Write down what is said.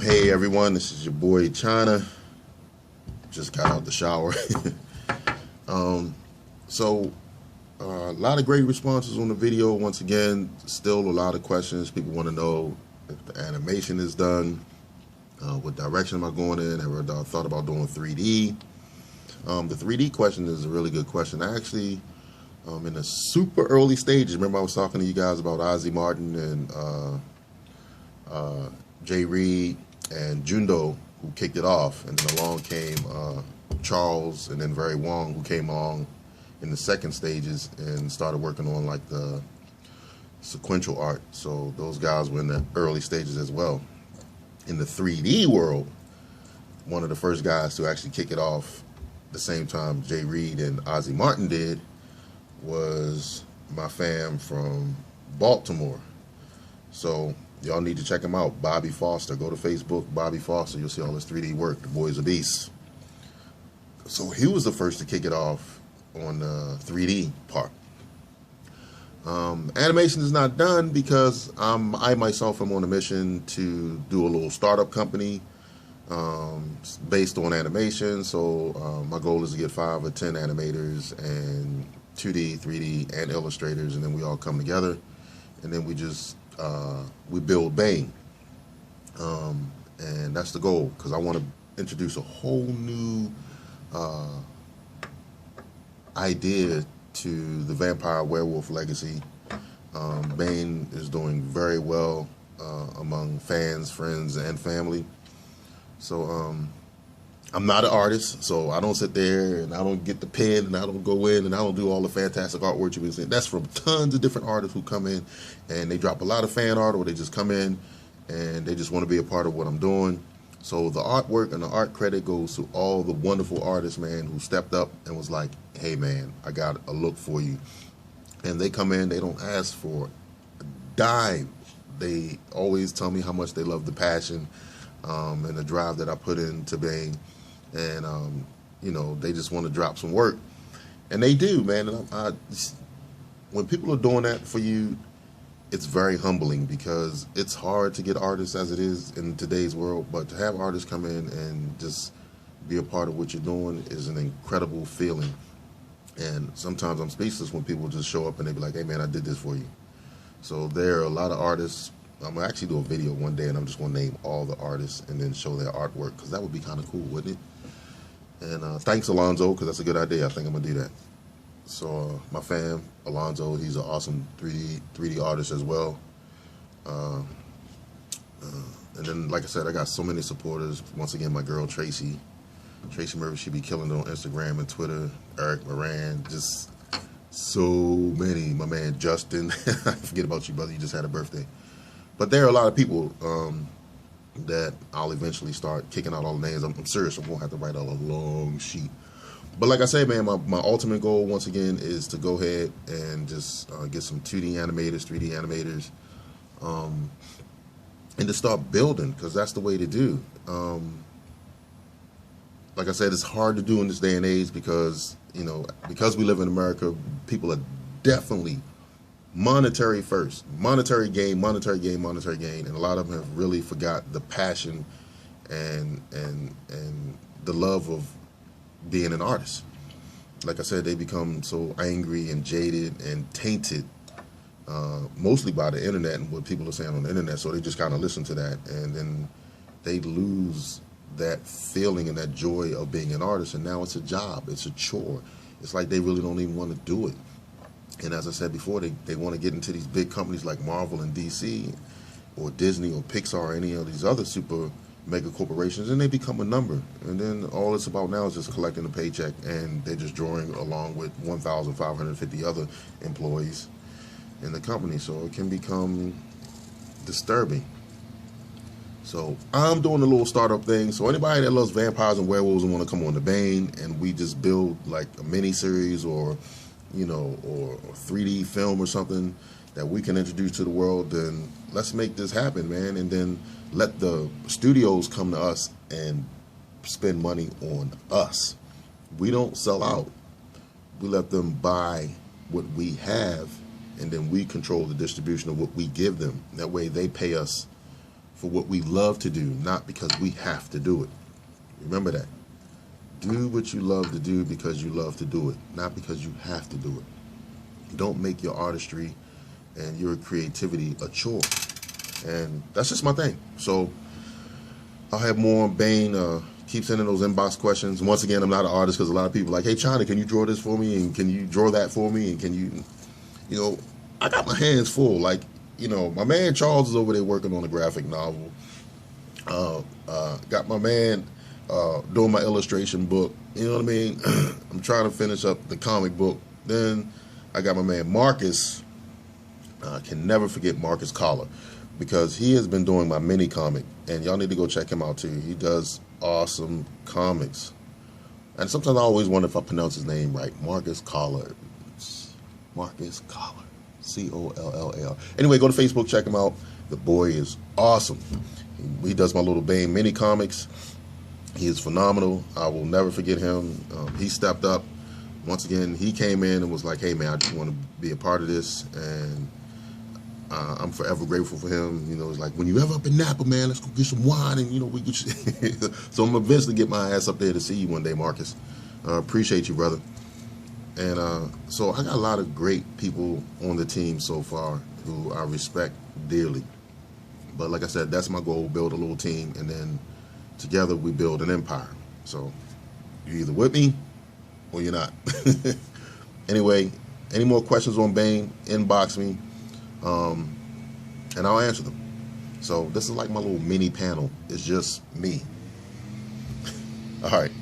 Hey everyone, this is your boy China. Just got out the shower. um, so a lot of great responses on the video. Once again, still a lot of questions. People want to know if the animation is done, what direction am I going in? Have I thought about doing 3D? The 3D question is a really good question. I actually, in the super early stages, remember I was talking to you guys about Ozzy Martin and Jay Reed and Jundo, who kicked it off, and then along came Charles and then Very Wong, who came along in the second stages and started working on like the sequential art. So those guys were in the early stages as well. In the 3D world, one of the first guys to actually kick it off the same time Jay Reed and Ozzy Martin did was my fam from Baltimore. So y'all need to check him out, Bobby Foster. Go to Facebook, Bobby Foster. You'll see all his 3D work. The boy's a beast. So he was the first to kick it off on the 3D part. Animation is not done because I myself am on a mission to do a little startup company based on animation. So my goal is to get 5 or 10 animators and 2D, 3D, and illustrators, and then we all come together, and then we build Bayne, and that's the goal, because I want to introduce a whole new idea to the vampire werewolf legacy. Bayne is doing very well among fans, friends, and family. So I'm not an artist, so I don't sit there and I don't get the pen and I don't go in and I don't do all the fantastic artwork you've been seeing. That's from tons of different artists who come in and they drop a lot of fan art, or they just come in and they just want to be a part of what I'm doing. So the artwork and the art credit goes to all the wonderful artists, man, who stepped up and was like, hey, man, I got a look for you. And they come in, they don't ask for a dime. They always tell me how much they love the passion and the drive that I put into Bayne. And, you know, they just want to drop some work. And they do, man. And when people are doing that for you, it's very humbling, because it's hard to get artists as it is in today's world. But to have artists come in and just be a part of what you're doing is an incredible feeling. And sometimes I'm speechless when people just show up and they be like, hey, man, I did this for you. So there are a lot of artists. I'm going to actually do a video one day, and I'm just going to name all the artists and then show their artwork, because that would be kind of cool, wouldn't it? And thanks, Alonzo, because that's a good idea. I think I'm going to do that. So my fam, Alonzo, he's an awesome 3D artist as well. And then, like I said, I got so many supporters. Once again, my girl, Tracy Murphy, she be killing it on Instagram and Twitter. Eric Moran, just so many. My man, Justin. I forget about you, brother. You just had a birthday. But there are a lot of people that I'll eventually start kicking out all the names. I'm serious. I won't have to write out a long sheet. But like I say, man, my ultimate goal, once again, is to go ahead and just get some 2D animators, 3D animators, and to start building, because that's the way to do. Like I said, it's hard to do in this day and age because, you know, because we live in America, people are definitely monetary first. Monetary gain, monetary gain, monetary gain. And a lot of them have really forgot the passion and the love of being an artist. Like I said, they become so angry and jaded and tainted, mostly by the internet and what people are saying on the internet. So they just kind of listen to that, and then they lose that feeling and that joy of being an artist. And now it's a job, it's a chore. It's like they really don't even want to do it. And as I said before, they want to get into these big companies like Marvel and DC or Disney or Pixar or any of these other super mega corporations, and they become a number. And then all it's about now is just collecting a paycheck, and they're just drawing along with 1,550 other employees in the company. So it can become disturbing. So I'm doing a little startup thing. So anybody that loves vampires and werewolves and want to come on the Bayne, and we just build like a mini series or, you know, or 3D film or something that we can introduce to the world, then let's make this happen, man. And then let the studios come to us and spend money on us. We don't sell out. We let them buy what we have, and then we control the distribution of what we give them. That way they pay us for what we love to do, not because we have to do it. Remember that. Do what you love to do because you love to do it, not because you have to do it. Don't make your artistry and your creativity a chore. And that's just my thing. So I'll have more on Bayne. Keep sending those inbox questions. Once again, I'm not an artist because a lot of people are like, hey, China, can you draw this for me? And can you draw that for me? And can you, I got my hands full. Like, my man Charles is over there working on a graphic novel. Got my man doing my illustration book. You know what I mean? I'm trying to finish up the comic book. Then I got my man Marcus. I can never forget Marcus Collar, because he has been doing my mini comic, and y'all need to go check him out too. He does awesome comics. And sometimes I always wonder if I pronounce his name right. Marcus Collar. Marcus Collar. Collal. Anyway, go to Facebook, check him out. The boy is awesome. He does my little Bayne mini comics. He is phenomenal. I will never forget him. He stepped up. Once again, he came in and was like, hey man, I just want to be a part of this, and I'm forever grateful for him. It's like, when you ever up in Napa, man, let's go get some wine, and we get so I'm eventually get my ass up there to see you one day, Marcus. Appreciate you, brother. And so I got a lot of great people on the team so far who I respect dearly. But like I said, that's my goal: build a little team, and then together we build an empire. So you're either with me or you're not. Anyway, any more questions on Bayne, inbox me, and I'll answer them. So this is like my little mini panel. It's just me. All right.